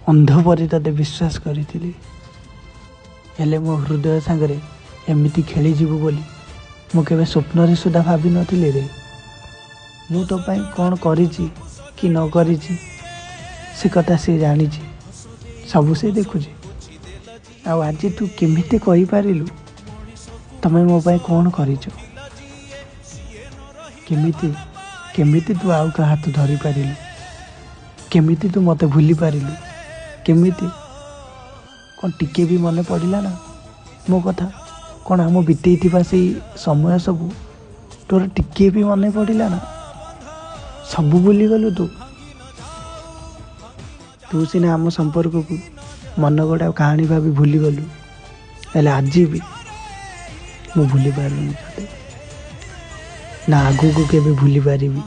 अंध परी तते विश्वास करी हेले मो हृदय सांगरे एमिति खेली जीवु बोली मु केबे स्वप्न रे सुधा भाभी नथिले रे। मु तो पाई कौन करिछि कि न करिछि से कथा से जानी सब से देखुछि। आज तू केमिति कहि पारिलु तमे मो पाई कौन करिछ केमिति केमिति तू आउ का हाथ धरि पारिलु केमिति तू मते भूली पारिलु केमिति कौन टिके भी मन पड़िला ना मो कथा कौन आम बीतई से समय सब तोर टिके भी मन पड़िला ना सब भूली गलु तू सीना आम संपर्क को मन गोटा कहानी भाभी भूली गलु हेले आज भी मु भूली पारुनी ना आगू को केबे भूली पारिबी।